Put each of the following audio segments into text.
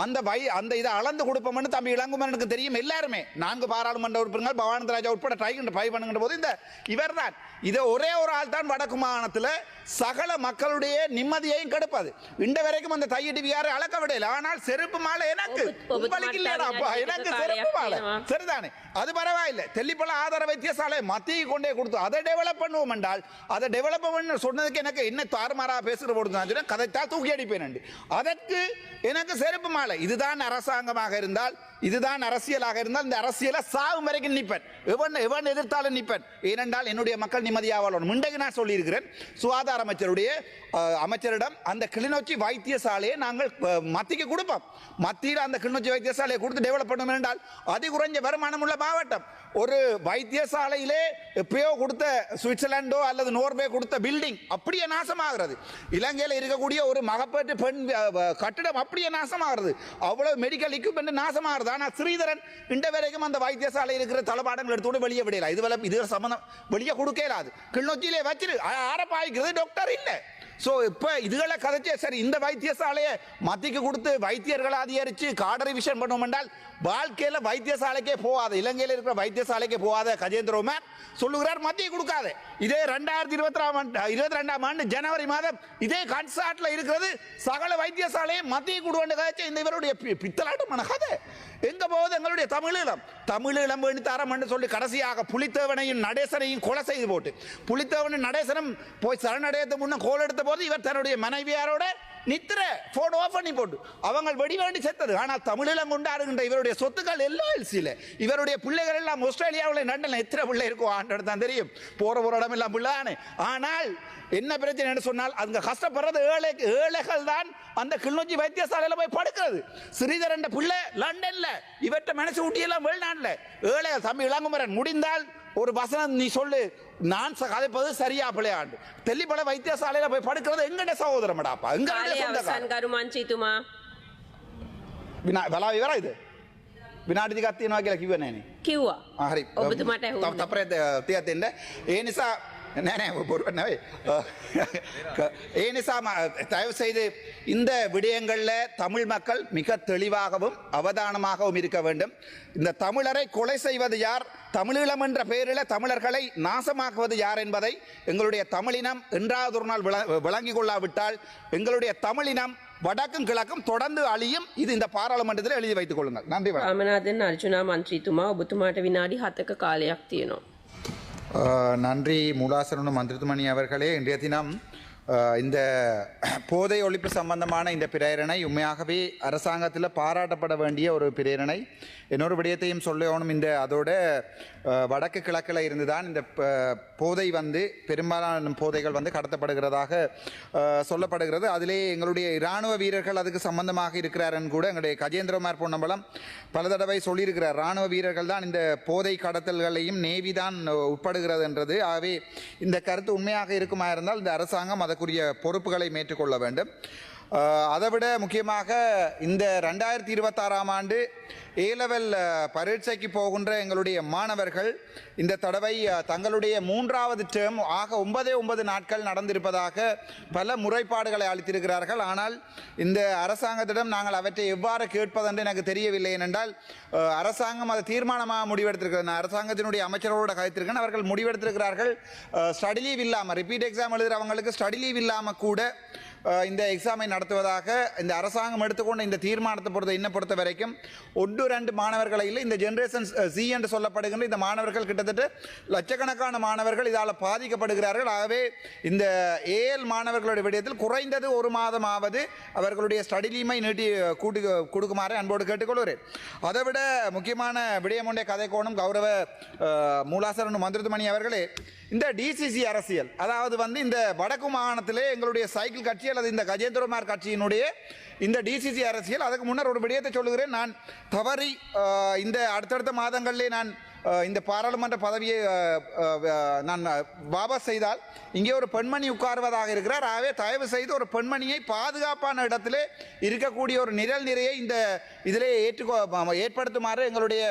அந்த இதை அளந்து கொடுப்போம்னு தம்பி இளங்குமரனுக்கு தெரியும். எல்லாருமே 4 பாராளுமன்ற உறுப்பினர்கள் பவானந்த ராஜா உட்பட ட்ரை பண்ணுகின்ற போது இந்த இவர்தான் இதை ஒரே ஒரு ஆள் தான் வடக்கு மாகாணத்தில் சகல மக்களுடைய நிம்மதியையும் கெடுப்பது. இந்த வரைக்கும் அந்த தையடி வியாரை அளக்க விடையில. ஆனால் செருப்பு மாலை எனக்கு உங்களுக்கு இல்லையாடாப்பா, எனக்கு செருப்பு மாலை சரிதானே, அது பரவாயில்லை. தெல்லிப்பல ஆதார வைத்தியசாலை மத்திய கொண்டே கொடுத்து அதை டெவலப் பண்ணுவோம் என்றால் அதை டெவலப் பண்ண சொன்னதுக்கு எனக்கு என்ன தாறுமாறா பேசுகிற போது கதைத்தான் தூக்கி அடிப்பேன். அதற்கு எனக்கு செருப்பு மாலை. இதுதான் அரசாங்கமாக இருந்தால், இதுதான் அரசியலாக இருந்தால் இந்த அரசியலை சாகும் வரைக்கும் நிற்பேன். எவன் எதிர்த்தாலும் நிற்பேன். ஏனென்றால் என்னுடைய மக்கள் நிம்மதியாக வாழணும். இன்றைக்கு நான் சொல்லியிருக்கிறேன், சுகாதார அமைச்சரிடம் அந்த கிளிநொச்சி வைத்தியசாலையை நாங்கள் மத்திக்கு கொடுப்போம். மத்தியில் அந்த கிளிநொச்சி வைத்தியசாலையை கொடுத்து டெவலப் பண்ணணும் என்றால் அதி குறைஞ்ச வருமானம் உள்ள மாவட்டம். ஒரு வைத்தியசாலையிலே எப்பயோ கொடுத்த சுவிட்சர்லாண்டோ அல்லது நோர்வே கொடுத்த பில்டிங் அப்படியே நாசமாகிறது. இலங்கையில் இருக்கக்கூடிய ஒரு மகப்பேற்று பெண் கட்டிடம் அப்படியே நாசமாகிறது. அவ்வளவு மெடிக்கல் எக்யூப்மெண்ட் நாசமாகிறது. ஆனால் ஸ்ரீதரன் இன்ற வரைக்கும் அந்த வைத்தியசாலை இருக்கிற தளபாடங்கள் எடுத்து வெளியே விடல. இது சம்பந்தம் வெளியே கொடுக்கலாது. கிளிநொச்சியிலே வச்சிரு ஆரப்பாய்க்கிறது டாக்டர் இல்லை. ஸோ இப்போ இதுகளை கதைச்சே சரி, இந்த வைத்தியசாலையை மத்திக்கு கொடுத்து வைத்தியர்களை அதிகரித்து காடரி விஷயம் பண்ணுவோம் என்றால் வாழ்க்கையில் வைத்தியசாலைக்கே போகாத, இலங்கையில் இருக்கிற வைத்தியசாலைக்கே போகாத கஜேந்திரகுமார் சொல்லுகிறார் மத்திய கொடுக்காத. இதே 2022ஆம் ஆண்டு ஜனவரி மாதம் இதே கன்சார்ட்ல இருக்கிறது சகல வைத்தியசாலையை மத்திய கொடுவேன் கதைச்ச இந்த இவருடைய பித்தலாட்டமான கதை. எங்க போகுது எங்களுடைய தமிழீழம் வேண்டி தரம் என்று சொல்லி கடைசியாக புலித்தேவனையும் நடேசனையும் கொலை செய்து போட்டு புலித்தேவனும் நடேசனும் போய் சரணடையத்து முன்ன கோல் எடுத்த போது இவர் தன்னுடைய மனைவியாரோட நித்திர போன் ஆஃப் பண்ணி போட்டு அவங்க வெடி வேண்டி செத்தது. ஆனால் தமிழீழம் கொண்டாடுகின்ற இவருடைய சொத்துக்கள் எல்லாம் எல்சியில் இவருடைய பிள்ளைகள் எல்லாம் ஆஸ்திரேலியாவில் லண்டனில் எத்தனை பிள்ளை இருக்கும் ஆண்டு தான் தெரியும். போற ஒரு இடம் எல்லாம் பிள்ளைதானே. ஆனால் என்ன பிரச்சனை என்று சொன்னால் அங்க கஷ்டப்படுறது ஏழைகள் தான். அந்த கிளிநொச்சி வைத்தியசாலையில் போய் படுக்கிறது. ஸ்ரீதரன் பிள்ளை லண்டன்ல, இவற்றை மனசு ஊட்டியெல்லாம் வெளிநாட்டில். ஏழைகள் தம்பி இளங்குமரன் முடிந்தால் ஒரு வசனம் நீ சொல்லு, நான் கதைப்பது சரியா பிள்ளையாண்டு. தெல்லிப்பள வைத்தியசாலையில போய் படுக்கிறது எங்கட சகோதரமடாப்பா, වෙලා ඉවරයිද? විනාඩි ටිකක් තියෙනවා කියලා කිව්වේ නෑනේ. කිව්වා. හරි. ඔබතුමාට ඇහුණා. තප්පරේ තියත් දෙන්න. ඒ නිසා නෑ බොරු නෙවෙයි. ඒ නිසා தயவு செய்து இந்த விடயங்களில் தமிழ் மக்கள் மிக தெளிவாகவும் அவதானமாகவும் இருக்க வேண்டும். இந்த தமிழரை கொலை செய்வது யார், தமிழீழம் என்ற பெயரில் தமிழர்களை நாசமாக்குவது யார் என்பதை எங்களுடைய தமிழினம் என்றாவது ஒரு நாள் விளங்கிக் கொள்ளாவிட்டால் எங்களுடைய தமிழினம் வடக்கும் கிழக்கும் தொடர்ந்து அழியும். இது இந்த பாராளுமன்றத்தில் எழுதி வைத்துக் கொள்ளுங்கள். நன்றி. ராமநாதன் அர்ஜுனா மந்திரிතුமா ඔබතුමාට විනාඩි 7ක කාලයක් තියෙනවා. நன்றி மூலாசன மந்திரித்துமணி அவர்களே. இன்றைய தினம் இந்த போதை ஒழிப்பு சம்பந்தமான இந்த பிரேரணை உண்மையாகவே அரசாங்கத்தில் பாராட்டப்பட வேண்டிய ஒரு பிரேரணை. இன்னொரு விடயத்தையும் சொல்லணும், இந்த அதோட வடக்கு கிழக்கில் இருந்து தான் இந்த போதை பெரும்பாலான போதைகள் கடத்தப்படுகிறதாக சொல்லப்படுகிறது. அதிலே எங்களுடைய இராணுவ வீரர்கள் அதுக்கு சம்பந்தமாக இருக்கிறாருன்னு கூட எங்களுடைய கஜேந்திரகுமார் பொன்னம்பலம் பல தடவை சொல்லியிருக்கிறார். இராணுவ வீரர்கள் தான் இந்த போதை கடத்தல்களையும் நேவி தான் உட்படுகிறது என்றது. ஆகவே இந்த கருத்து உண்மையாக இருக்குமா இருந்தால் இந்த அரசாங்கம் அதற்குரிய பொறுப்புகளை மேற்றுக்கொள்ள வேண்டும். அதைவிட முக்கியமாக இந்த 2026ஆம் ஆண்டு ஏலெவல் பரீட்சைக்கு போகின்ற எங்களுடைய மாணவர்கள் இந்த தடவை தங்களுடைய 3வது டேர்ம் ஆக 9 நாட்கள் நடந்திருப்பதாக பல முறைப்பாடுகளை அளித்திருக்கிறார்கள். ஆனால் இந்த அரசாங்கத்திடம் நாங்கள் அவற்றை எவ்வாறு கேட்பதென்று எனக்கு தெரியவில்லை. ஏனென்றால் அரசாங்கம் அதை தீர்மானமாக முடிவெடுத்திருக்கிறது. நான் அரசாங்கத்தினுடைய அமைச்சரோடு கதைத்திருக்கேன். அவர்கள் முடிவெடுத்திருக்கிறார்கள் ஸ்டடி லீவ் இல்லாமல், ரிப்பீட் எக்ஸாம் எழுதுகிறவங்களுக்கு ஸ்டடி லீவ் இல்லாமல் கூட இந்த எக்ஸாமை நடத்துவதாக இந்த அரசாங்கம் எடுத்துக்கொண்ட இந்த தீர்மானத்தை பொறுத்த வரைக்கும் 1-2 மாணவர்களை இல்லை, இந்த ஜெனரேஷன் சி என்று சொல்லப்படுகின்ற இந்த மாணவர்கள் கிட்டத்தட்ட லட்சக்கணக்கான மாணவர்கள் இதால் பாதிக்கப்படுகிறார்கள். ஆகவே இந்த ஏஎல் மாணவர்களுடைய விடயத்தில் குறைந்தது 1 மாதமாவது அவர்களுடைய ஸ்டடி லீமை நீட்டி கொடுக்குமாறு அன்போடு கேட்டுக்கொள்கிறேன். அதைவிட முக்கியமான விடயம் ஒன்றை கதை கோணம் கௌரவ மூலாசரன் மந்திரித்துமணி அவர்களே, இந்த டிசிசி அரசியல், அதாவது இந்த வடக்கு மாகாணத்திலே எங்களுடைய சைக்கிள் கட்சி அல்லது இந்த கஜேந்திரகுமார் கட்சியினுடைய இந்த டிசிசி அரசியல், அதுக்கு முன்னர் ஒரு விடயத்தை சொல்லுகிறேன். நான் தவறி இந்த அடுத்தடுத்த மாதங்களிலே நான் இந்த பாராளுமன்ற பதவியை நான் வாபஸ் செய்தால் இங்கே ஒரு பெண்மணி உட்கார்வதாக இருக்கிறார். ஆகவே தயவு செய்து ஒரு பெண்மணியை பாதுகாப்பான இடத்திலே இருக்கக்கூடிய ஒரு நிழல் நிறையை இந்த இதிலே ஏற்படுத்துமாறு எங்களுடைய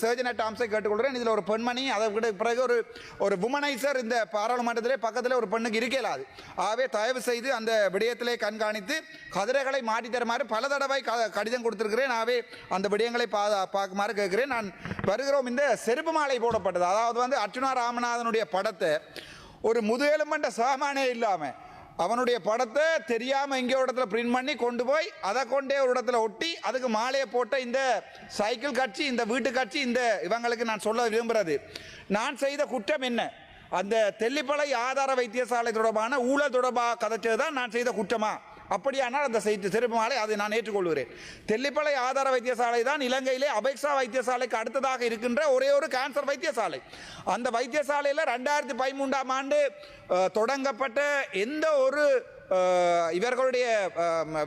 சர்ஜன் அட் ஆம்ஸை கேட்டுக்கொள்கிறேன். இதில் ஒரு பெண்மணி அதை பிறகு ஒரு வுமனைசர் இந்த பாராளுமன்றத்திலே பக்கத்தில் ஒரு பெண்ணுக்கு இருக்கலாது. ஆகவே தயவு செய்து அந்த விடயத்திலே கண்காணித்து கதிரைகளை மாற்றி தருமாறு பல தடவை கடிதம் கொடுத்திருக்கிறேன். ஆகவே அந்த விடயங்களை பார்க்குமாறு கேட்கிறேன். நான் வருகிறோம். இந்த செருப்பு மாலை போடப்பட்டது, அதாவது அர்ச்சுனா ராமநாதனுடைய படத்தை ஒரு முதுகெலும்பண்ட சாமானே இல்லாமல் அவனுடைய படத்தை தெரியாமல் இங்கே ஒரு இடத்துல பிரிண்ட் பண்ணி கொண்டு போய் அதை கொண்டே ஒரு இடத்துல ஒட்டி அதுக்கு மாலையை போட்ட இந்த சைக்கிள் கட்சி, இந்த வீட்டு கட்சி, இந்த இவங்களுக்கு நான் சொல்ல விரும்புகிறது, நான் செய்த குற்றம் என்ன? அந்த தெல்லிப்பளை ஆதார வைத்தியசாலை தொடர்பான ஊழல் தொடர்பாக கதைச்சது தான் நான் செய்த குற்றமா? அப்படியானால் அந்த செருப்பு மாலை அதை நான் ஏற்றுக்கொள்கிறேன். தெல்லிப்பளை ஆதார வைத்தியசாலை தான் இலங்கையிலே அபெக்ஸா வைத்தியசாலைக்கு அடுத்ததாக இருக்கின்ற ஒரே ஒரு கேன்சர் வைத்தியசாலை. அந்த வைத்தியசாலையில் 2013ஆம் ஆண்டு தொடங்கப்பட்ட எந்த ஒரு இவர்களுடைய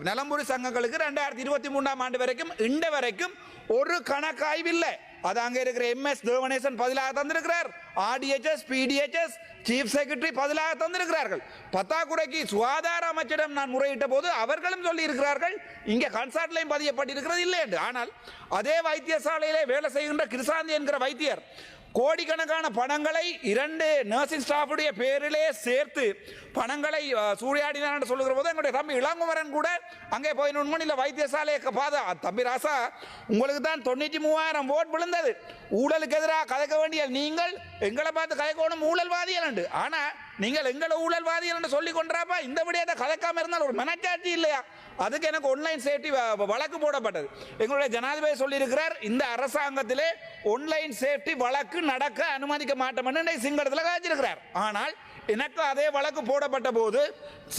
நலம்புரி சங்கங்களுக்கு 2023ஆம் ஆண்டு வரைக்கும் இன்று வரைக்கும் ஒரு கணக்காய்வில்லை. அது அங்கே இருக்கிற MS தேவனேசன் பதிலாக தந்திருக்கிறார், RDHS PDHS சீஃப் செக்ரட்டரி பதிலாக தந்திருக்கிறார்கள். பத்தாக்குறைக்கு சுகாதார அமைச்சரிடம் நான் முறையிட்ட போது அவர்களும் சொல்லி இருக்கிறார்கள் இங்கே கன்சர்ட்லையும் பதியப்பட்டிருக்கிறது இல்லை என்று. ஆனால் அதே வைத்தியசாலையிலே வேலை செய்கின்ற கிருசாந்தி என்கிற வைத்தியர் கோடிக்கணக்கான பணங்களை 2 நர்சிங் ஸ்டாஃபுடைய பேரிலே சேர்த்து பணங்களை சூறையாடினார் என்று சொல்லுகிற போது எங்களுடைய தம்பி இளங்குமரன் கூட அங்கே போய் நுண்மணியில் வைத்தியசாலையை தம்பி ராசா, உங்களுக்கு தான் 93,000 ஓட் விழுந்தது. ஊழலுக்கு எதிராக கதைக்க வேண்டிய நீங்கள் எங்களை பார்த்து கதைக்கணும் ஊழல்வாதிகள் என்று. ஆனால் நீங்கள் எங்களை ஊழல்வாதிகள் என்று சொல்லி கொண்டாப்பா இந்த விடயத்தை கதைக்காம இருந்தால் ஒரு மனச்சாட்சி இல்லையா? அதுக்கு எனக்கு ஆன்லைன் சேஃப்டி வழக்கு போடப்பட்டது. எங்களுடைய ஜனாதிபதி சொல்லியிருக்கிறார், இந்த அரசாங்கத்திலே ஆன்லைன் சேஃப்டி வழக்கு நடக்க அனுமதிக்க மாட்டோம் என்று சிங்களத்தில் காய்ச்சிருக்கிறார். ஆனால் எனக்கு அதே வழக்கு போடப்பட்ட போது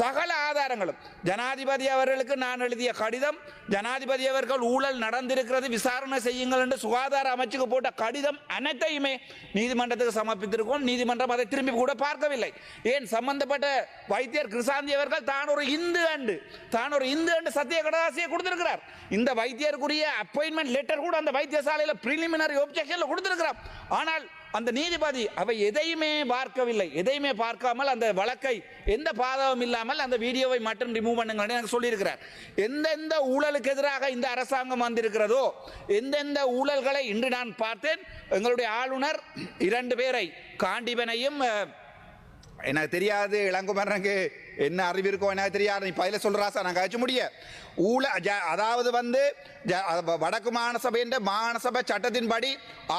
சகல ஆதாரங்களும் ஜனாதிபதி அவர்களுக்கு நான் எழுதிய கடிதம், ஜனாதிபதி அவர்கள் ஊழல் நடந்திருக்கிறது விசாரணை செய்யுங்கள் என்று சுகாதார அமைச்சுக்கு போட்ட கடிதம் அனைத்தையுமே நீதிமன்றத்துக்கு சமர்ப்பித்திருக்கோம். நீதிமன்றம் அதை திரும்பி கூட பார்க்கவில்லை. ஏன் சம்பந்தப்பட்ட வைத்தியர் கிருசாந்தி அவர்கள் தான் ஒரு இந்து அண்டு சத்திய கடதாசியை கொடுத்திருக்கிறார். இந்த வைத்தியருக்குரிய அப்பாயின்மெண்ட் லெட்டர் கூட அந்த வைத்தியசாலையில் பிரிலிமினரி ஆப்ஜெக்ஷன்ல கொடுத்திருக்கிறார். ஆனால் அந்த நீதிபதி அவை எதையுமே பார்க்கவில்லை. எதையுமே பார்க்காமல் அந்த வழக்கை எந்த பாதகம் இல்லாமல் அந்த வீடியோவை மட்டும் ரிமூவ் பண்ணுங்க எனக்கு சொல்லியிருக்கிறார். எந்தெந்த ஊழலுக்கு எதிராக இந்த அரசாங்கம் வந்திருக்கிறதோ, எந்தெந்த ஊழல்களை இன்று நான் பார்த்தேன். எங்களுடைய ஆளுநர் 2 பேரை, காண்டிபனையும் எனக்கு தெரியாது, இளங்குமரனுக்கு என்ன அறிவு இருக்கோ எனக்கு தெரியாது, நீ பயில சொல்றாசா நான் கழிச்சு முடிய அதாவது வடக்கு மாகாணசபை சட்டத்தின்படி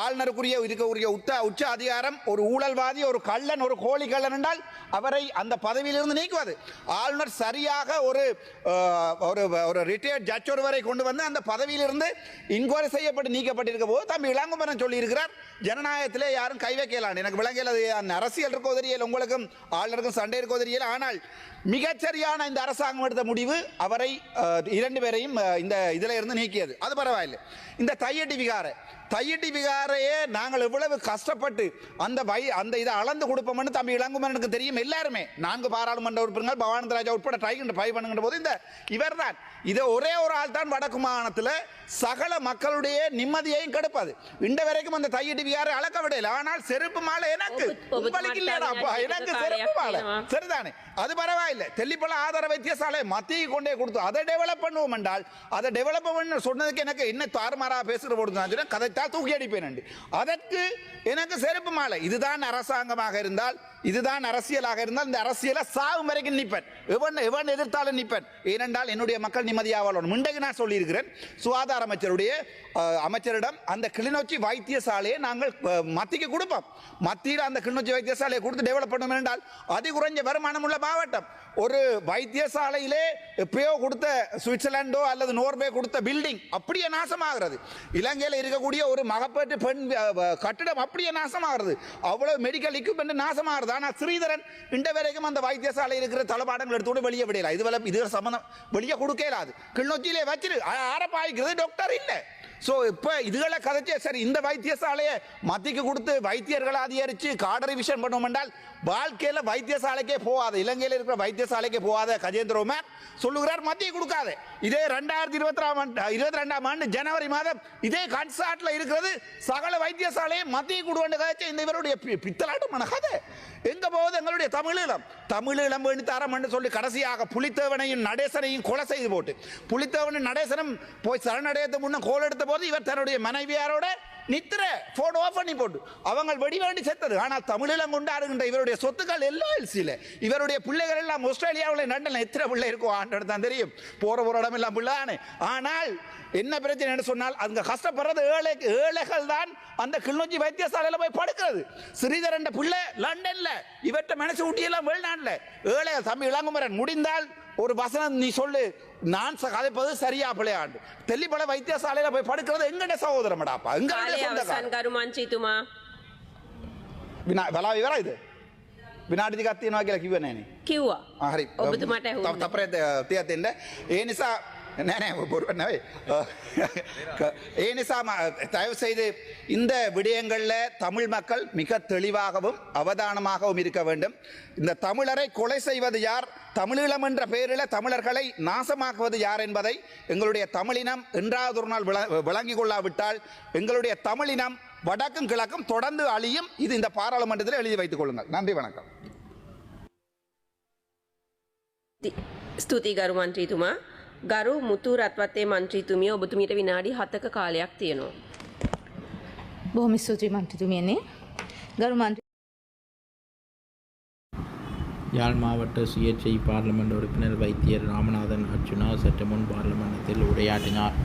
ஆளுநருக்குரிய இருக்கக்கூடிய உச்ச அதிகாரம் ஒரு ஊழல்வாதி, ஒரு கள்ளன், ஒரு கோழி கள்ளன் என்றால் அவரை அந்த பதவியிலிருந்து நீக்குவது. ஆளுநர் சரியாக ஒரு ரிட்டையர்ட் ஜட்ஜ் ஒருவரை கொண்டு வந்து அந்த பதவியிலிருந்து இன்கொயரி செய்யப்பட்டு நீக்கப்பட்டிருக்க போது தம்பி இளங்குமரன் சொல்லி இருக்கிறார், ஜனநாயகத்திலே யாரும் கை வைக்கலான்னு. எனக்கு விளங்கல, அரசியல் இருக்கோ தெரியல, உங்களுக்கும் ஆளுநருக்கும் சண்டை இருக்கோ தெரியல. ஆனால் மிகச்சரியான இந்த அரசாங்கம் எடுத்த முடிவு அவரை 2 பேரையும் இந்த இதில் இருந்து நீக்கியது. அது பரவாயில்லை. இந்த தையட்டி விகாரையே நாங்கள் எவ்வளவு கஷ்டப்பட்டு அந்த இதை அளந்து கொடுப்போம்னு தம்பி இளங்குமரனுக்கு தெரியும். எல்லாருமே 4 பாராளுமன்ற உறுப்பினர்கள் பவானந்த ராஜா உட்பட ட்ரை பண்ணுகின்ற போது இந்த இவர்தான், இதை ஒரே ஒரு ஆள் தான் வடக்கு மாகாணத்தில் சகல மக்களுடைய நிம்மதியையும் கெடுப்பது. இந்த வரைக்கும் அந்த தையட்டி விகாரை அளக்க விடையில. ஆனால் செருப்பு மாலை எனக்கு செருப்பு மாலை சரிதானே, அது பரவாயில்லை. தெல்லிப்பள ஆதார வைத்தியசாலை மத்திய கொண்டே கொடுத்து அதை டெவலப் பண்ணுவோம் என்றால் அதை டெவலப் பண்ண சொன்னதுக்கு எனக்கு என்ன தாறுமாறா பேசுகிற போது கதைத்தால் தூக்கி அடிப்பேன். அதற்கு எனக்கு செருப்பு மாலை. இதுதான் அரசாங்கமாக இருந்தால், இதுதான் அரசியலாக இருந்தால் இந்த அரசியலை சாகும் வரைக்கும் நிற்பேன். எவன் எதிர்த்தாலும் நிற்பேன். ஏனென்றால் என்னுடைய மக்கள் நிம்மதியாக வாழணும். இன்றைக்கு நான் சொல்லியிருக்கிறேன், சுகாதார அமைச்சரிடம் அந்த கிளிநொச்சி வைத்தியசாலையை நாங்கள் மத்திக்கு கொடுப்போம். மத்தியில் அந்த கிளிநொச்சி வைத்தியசாலையை கொடுத்து டெவலப் பண்ணும் என்றால் அதி குறைஞ்ச வருமானம் உள்ள மாவட்டம். ஒரு வைத்தியசாலையிலே எப்பயோ கொடுத்த சுவிட்சர்லாண்டோ அல்லது நோர்வே கொடுத்த பில்டிங் அப்படியே நாசமாகிறது. இலங்கையில் இருக்கக்கூடிய ஒரு மகப்பேற்று பெண் கட்டிடம் அப்படியே நாசமாகிறது. அவ்வளவு மெடிக்கல் எக்யூப்மெண்ட் நாசமாகிறது. ஆனால் ஸ்ரீதரன் இன்று வரைக்கும் அந்த வைத்தியசாலை இருக்கிற தளபாடங்கள் எடுத்து வெளியே விடையலாம். இது சம்பந்தம் வெளியே கொடுக்கலாது. கிளிநொச்சியிலே வச்சிரு ஆரப்பாய்க்கிறது டாக்டர் இல்லை. ஸோ இப்போ இதுகளை கதைச்சே சரி இந்த வைத்தியசாலையை மத்திக்கு கொடுத்து வைத்தியர்களை அதிகரித்து காடரிவிஷன் பண்ணுவோம் என்றால் வாழ்க்கையில் வைத்தியசாலைக்கே போகாத இலங்கையில் இருக்கிற வைத்தியசாலைக்கே போகாத கஜேந்திரகுமார் சொல்லுகிறார் மத்திய கொடுக்காது. இதே 2022ஆம் ஆண்டு ஜனவரி மாதம் இதே கன்சாட்டில் இருக்கிறது சகல வைத்தியசாலையை மத்திய கொடுவேண்ட கதைச்ச இந்த இவருடைய பித்தலாட்டமான கதை எங்க போகுது? எங்களுடைய தமிழீழம் வேண்டி தரம் என்று சொல்லி கடைசியாக புலித்தேவனையும் நடேசனையும் கொலை செய்து போட்டு புலித்தேவனும் நடேசனும் போய் சரணடையத்தை முன்ன கோல் எடுத்த போது இவர் தன்னுடைய மனைவியாரோட நித்திர போட்டோ ஆஃப் பண்ணி போட்டு அவங்க வெடி வேண்டி செத்தது. ஆனால் தமிழீழம் கொண்டாடுகின்ற இவருடைய சொத்துக்கள் எல்லாம் எல்சியில் இவருடைய பிள்ளைகள் எல்லாம் ஆஸ்திரேலியாவில் லண்டனில் எத்தனை பிள்ளை இருக்கும் ஆண்டு தான் தெரியும். போற ஒரு இடம் எல்லாம் பிள்ளைதானே. ஆனால் என்ன பிரச்சனை என்று சொன்னால் அங்க கஷ்டப்படுறது ஏழைகள் தான் அந்த கிளிநொச்சி வைத்தியசாலையில் போய் படுக்கிறது. ஸ்ரீதர் என்ற பிள்ளை லண்டன்ல இவற்றை மனசு ஊட்டியெல்லாம் வெளிநாட்டில் ஏழைகள். தம்பி இளங்குமரன் முடிந்தால் ஒரு வசனம் நீ சொல்லு, நான் கதைப்பது சரியா பிள்ளையாண்டு தெல்லிப்பட வைத்தியசாலையில் போய் படுக்கிறது எங்கட சகோதரமடாப்பா වෙලා ඉවරයිද විනාඩි ටිකක් තියෙනවා කියලා කිව්වේ නෑනේ කිව්වා හරි ඔබතුමාට ඇහුණා තප්පරේ තියක් දෙන්න ඒ නිසා නෑ බොරු නෙවෙයි ඒ නිසා தயவு செய்து இந்த விடயங்களில் தமிழ் மக்கள் மிக தெளிவாகவும் அவதானமாகவும் இருக்க வேண்டும். இந்த தமிழரை கொலை செய்வது யார், தமிழீழம் என்ற பெயரில் தமிழர்களை நாசமாக்குவது யார் என்பதை எங்களுடைய தமிழினம் என்றாவது ஒரு நாள் விளங்கிக் கொள்ளாவிட்டால் எங்களுடைய தமிழினம் வடக்கும் கிழக்கும் தொடர்ந்து அழியும். இது இந்த பாராளுமன்றத்தில் எழுதி வைத்துக் கொள்ளுங்கள். நன்றி, வணக்கம். ස්තුතියි ගරු මන්ත්‍රීතුමා. ගරු මුතු රත්වත්තේ මන්ත්‍රීතුමිය ඔබතුමීට විනාඩි 7ක කාලයක් තියෙනවා. බොහොම ස්තුතියි මන්ත්‍රීතුමියනි. ගරු මන්ත්‍රී யாழ் மாவட்ட சுயேட்சை பார்லிமெண்ட் உறுப்பினர் வைத்தியர் ராமநாதன் அர்ச்சுனா சற்று முன் பார்லிமெண்டத்தில் உரையாற்றினார்.